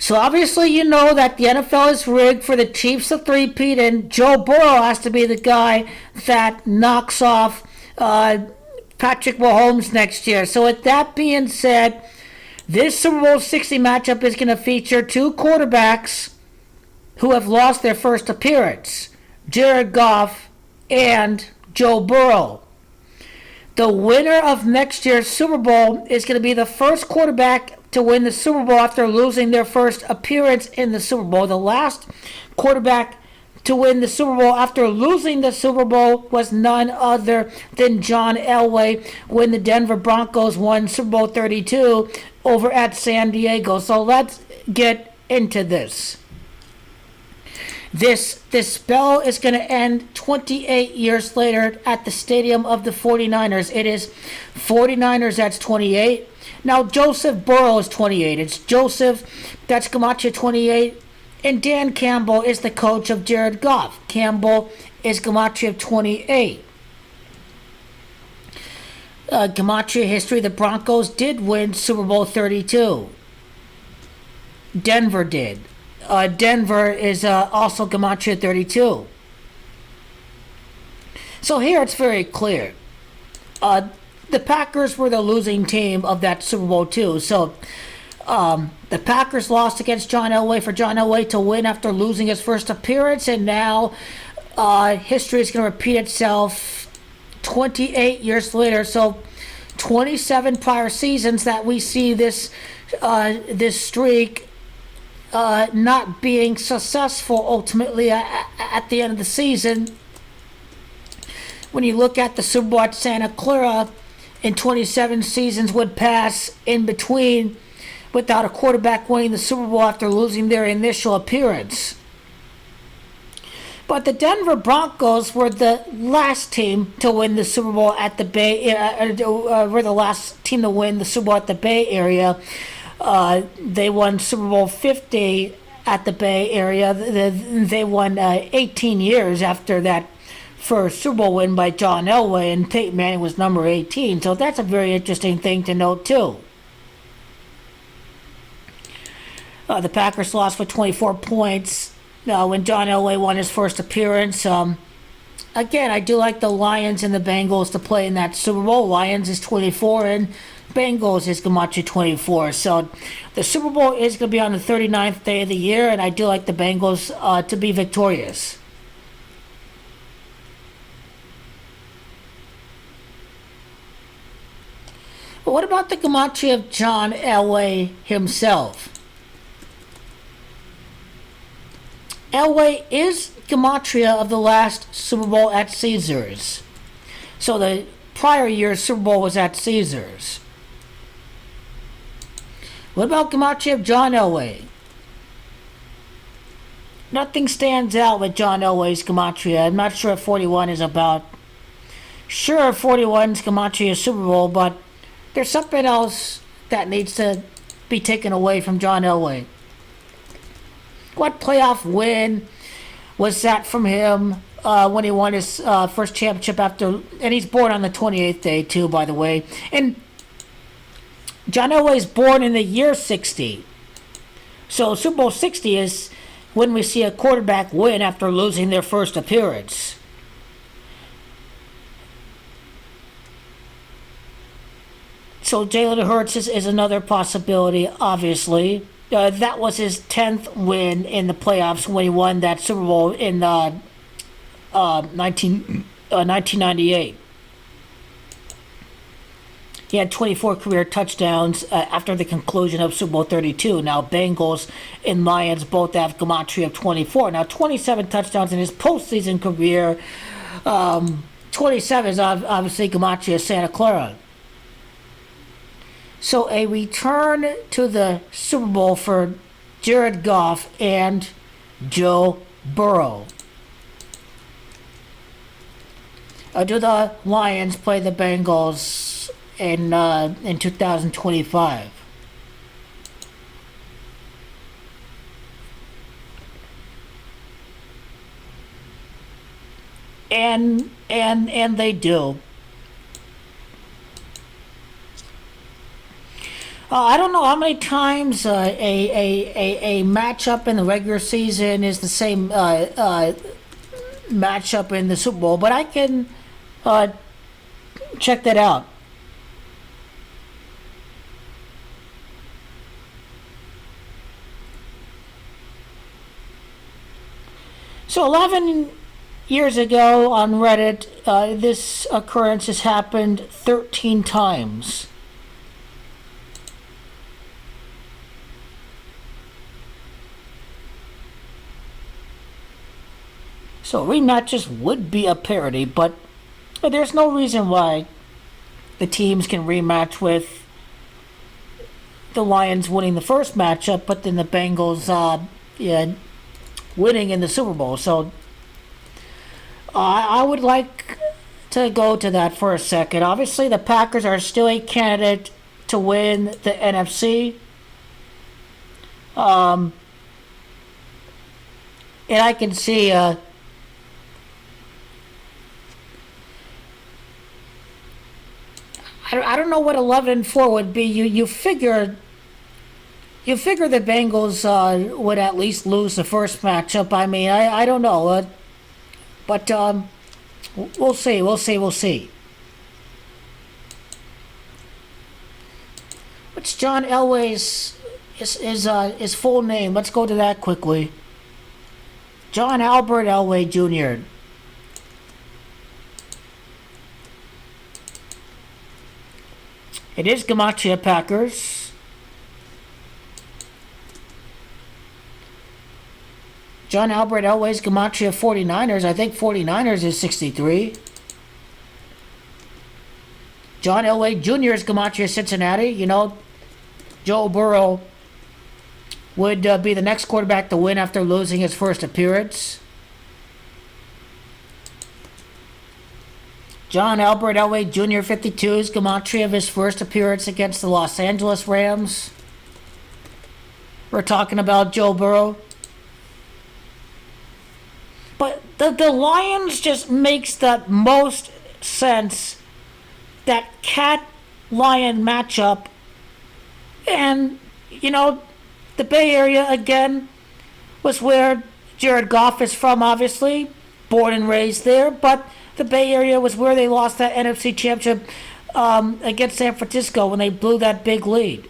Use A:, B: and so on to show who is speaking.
A: So obviously you know that the NFL is rigged for the Chiefs to three-peat, and Joe Burrow has to be the guy that knocks off Patrick Mahomes next year. So with that being said, this Super Bowl 60 matchup is going to feature two quarterbacks who have lost their first appearance, Jared Goff and Joe Burrow. The winner of next year's Super Bowl is going to be the first quarterback to win the Super Bowl after losing their first appearance in the Super Bowl. The last quarterback to win the Super Bowl after losing the Super Bowl was none other than John Elway when the Denver Broncos won Super Bowl 32 over at San Diego. So let's get into this. This spell is going to end 28 years later at the stadium of the 49ers. It is 49ers, that's 28. Now, Joseph Burrow is 28. It's Joseph, that's Gematria 28. And Dan Campbell is the coach of Jared Goff. Campbell is Gematria 28. Gematria history, the Broncos did win Super Bowl 32. Denver did. Denver is also Gematria 32. So here it's very clear. The Packers were the losing team of that Super Bowl too. So the Packers lost against John Elway for John Elway to win after losing his first appearance, and now history is going to repeat itself 28 years later. So 27 prior seasons that we see this streak not being successful ultimately at the end of the season. When you look at the Super Bowl at Santa Clara, in 27 seasons would pass in between without a quarterback winning the Super Bowl after losing their initial appearance. But the Denver Broncos were the last team to win the Super Bowl at the Bay. Were the last team to win the Super Bowl at the Bay Area. They won Super Bowl 50 at the Bay Area. They won 18 years after that first Super Bowl win by John Elway, and Peyton Manning was number 18. So that's a very interesting thing to note too. The Packers lost for 24 points when John Elway won his first appearance. Again, I do like the Lions and the Bengals to play in that Super Bowl. Lions is 24 and Bengals is Gematria 24. So the Super Bowl is going to be on the 39th day of the year, and I do like the Bengals to be victorious. But what about the Gematria of John Elway himself? Elway is Gematria of the last Super Bowl at Caesars. So the prior year's Super Bowl was at Caesars. What about Gematria of John Elway? Nothing stands out with John Elway's Gematria. I'm not sure if 41 is about. Sure, 41's Gematria Super Bowl, but there's something else that needs to be taken away from John Elway. What playoff win was that from him when he won his first championship after, and he's born on the 28th day too, by the way. And John Elway is born in the year 60. So Super Bowl 60 is when we see a quarterback win after losing their first appearance. So Jalen Hurts is another possibility, obviously. That was his 10th win in the playoffs when he won that Super Bowl in 1998. He had 24 career touchdowns after the conclusion of Super Bowl 32. Now, Bengals and Lions both have Gematria of 24. Now, 27 touchdowns in his postseason career. 27 is obviously Gematria of Santa Clara. So a return to the Super Bowl for Jared Goff and Joe Burrow. Do the Lions play the Bengals in 2025? And they do. I don't know how many times a matchup in the regular season is the same matchup in the Super Bowl, but I can uh, check that out. So 11 years ago on Reddit, this occurrence has happened 13 times. So rematches would be a parody, but there's no reason why the teams can rematch with the Lions winning the first matchup, but then the Bengals yeah, winning in the Super Bowl. So I would like to go to that for a second. Obviously, the Packers are still a candidate to win the NFC. Um, and I can see I don't know what 11-4 would be. You figure the Bengals would at least lose the first matchup. I mean, I don't know, but we'll see. We'll see. We'll see. What's John Elway's his full name? Let's go to that quickly. John Albert Elway Jr. It is Gematria Packers. John Albert Elway's Gematria 49ers. I think 49ers is 63. John Elway Jr.'s Gematria Cincinnati. You know, Joe Burrow would be the next quarterback to win after losing his first appearance. John Albert Elway Jr. 52's Gematria of his first appearance against the Los Angeles Rams. We're talking about Joe Burrow. But the Lions just makes the most sense. That cat-lion matchup. And, you know, the Bay Area, again, was where Jared Goff is from, obviously. Born and raised there. But the Bay Area was where they lost that NFC championship against San Francisco when they blew that big lead.